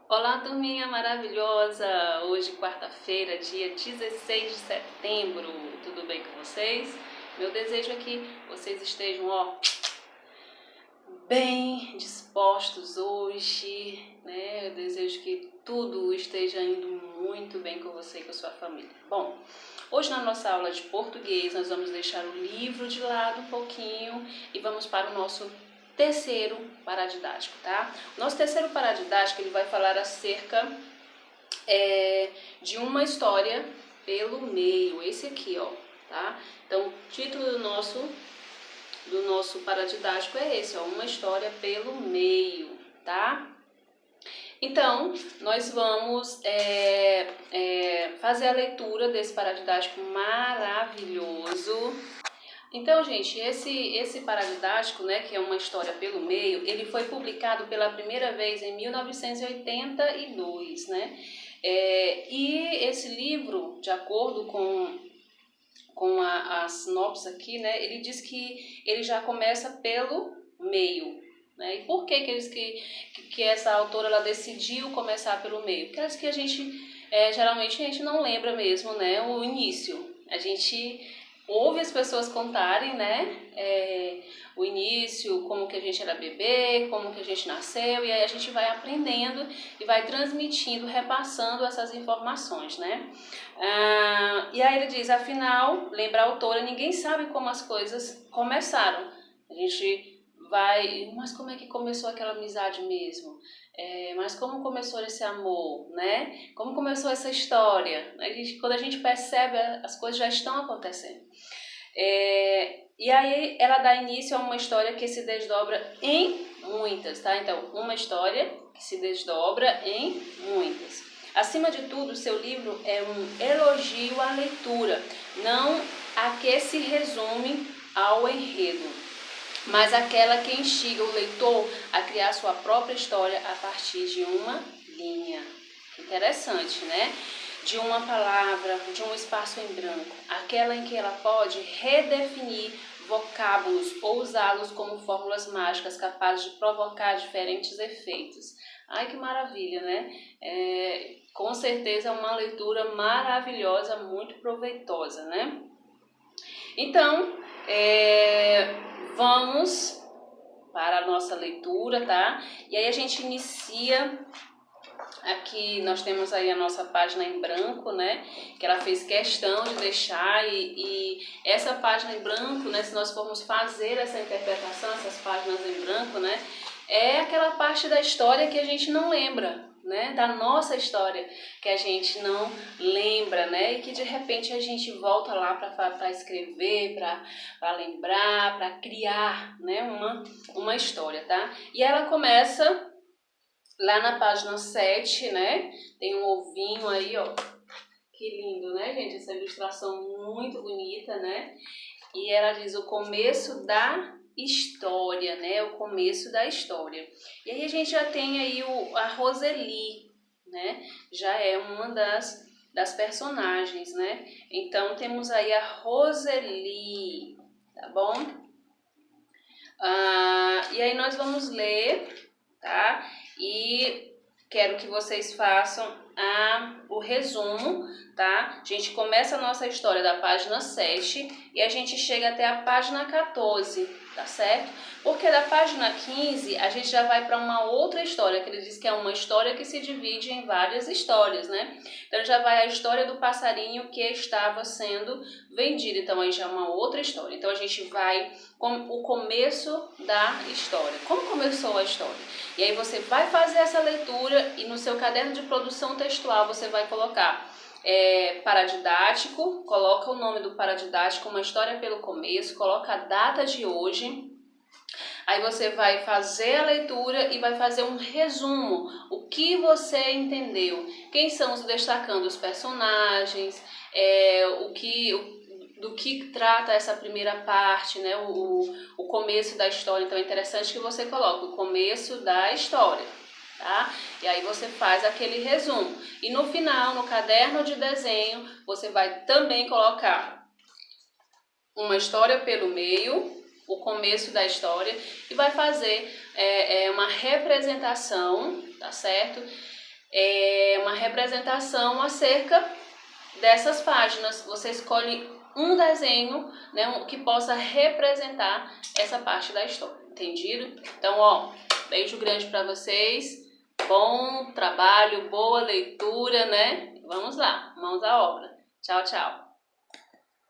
Olá, turminha maravilhosa! Hoje, quarta-feira, dia 16 de setembro. Tudo bem com vocês? Meu desejo é que vocês estejam, bem dispostos hoje, né? Eu desejo que tudo esteja indo muito bem com você e com a sua família. Bom, hoje na nossa aula de português, nós vamos deixar o livro de lado um pouquinho e vamos para o nosso terceiro paradidático, tá? O nosso terceiro paradidático, ele vai falar acerca de uma história pelo meio, esse aqui, tá? Então, o título do nosso paradidático é esse, uma história pelo meio, tá? Então, nós vamos fazer a leitura desse paradidático maravilhoso. Então, gente, esse paradidático, né, que é uma história pelo meio, ele foi publicado pela primeira vez em 1982, né? E esse livro, de acordo com a sinopse aqui, né, ele diz que ele já começa pelo meio, né? E por que essa autora ela decidiu começar pelo meio? Porque acho que geralmente a gente não lembra mesmo, né, o início. A gente ouve as pessoas contarem, né, o início, como que a gente era bebê, como que a gente nasceu, e aí a gente vai aprendendo e vai transmitindo, repassando essas informações, né? E aí ele diz, afinal, lembra a autora, ninguém sabe como as coisas começaram. A gente mas como é que começou aquela amizade mesmo? Mas como começou esse amor, né? Como começou essa história? Quando a gente percebe, as coisas já estão acontecendo. E aí ela dá início a uma história que se desdobra em muitas, tá? Então, uma história que se desdobra em muitas. Acima de tudo, o seu livro é um elogio à leitura, não a que se resume ao enredo, mas aquela que instiga o leitor a criar sua própria história a partir de uma linha. Interessante, né? De uma palavra, de um espaço em branco, aquela em que ela pode redefinir vocábulos ou usá-los como fórmulas mágicas capazes de provocar diferentes efeitos. Ai, que maravilha, né? Com certeza é uma leitura maravilhosa, muito proveitosa, né? Então, vamos para a nossa leitura, tá? E aí a gente inicia. Aqui nós temos aí a nossa página em branco, né? Que ela fez questão de deixar e essa página em branco, né? Se nós formos fazer essa interpretação, essas páginas em branco, né? É aquela parte da história que a gente não lembra, né? Da nossa história que a gente não lembra, né? E que de repente a gente volta lá para escrever, para lembrar, para criar, né? Uma história, tá? E ela começa lá na página 7, né? Tem um ovinho aí, ó. Que lindo, né, gente? Essa ilustração muito bonita, né? E ela diz o começo da história, né? O começo da história. E aí a gente já tem aí a Roseli, né? Já é uma das personagens, né? Então temos aí a Roseli, tá bom? E aí nós vamos ler, tá? E quero que vocês façam o resumo, tá? A gente começa a nossa história da página 7 e a gente chega até a página 14, tá certo? Porque da página 15 a gente já vai para uma outra história, que ele diz que é uma história que se divide em várias histórias, né? Então já vai a história do passarinho que estava sendo vendido, então aí já é uma outra história. Então a gente vai com o começo da história. Como começou a história? E aí você vai fazer essa leitura e no seu caderno de produção textual você vai colocar paradidático, coloca o nome do paradidático, uma história pelo começo, coloca a data de hoje. Aí você vai fazer a leitura e vai fazer um resumo, o que você entendeu, quem são os destacando os personagens, do que trata essa primeira parte, né? O começo da história. Então é interessante que você coloque o começo da história, tá? E aí você faz aquele resumo. E no final, no caderno de desenho, você vai também colocar uma história pelo meio, o começo da história, e vai fazer uma representação, tá certo? uma representação acerca dessas páginas. Você escolhe um desenho, né, que possa representar essa parte da história, entendido? Então, ó, beijo grande para vocês, bom trabalho, boa leitura, né? Vamos lá, mãos à obra. Tchau, tchau.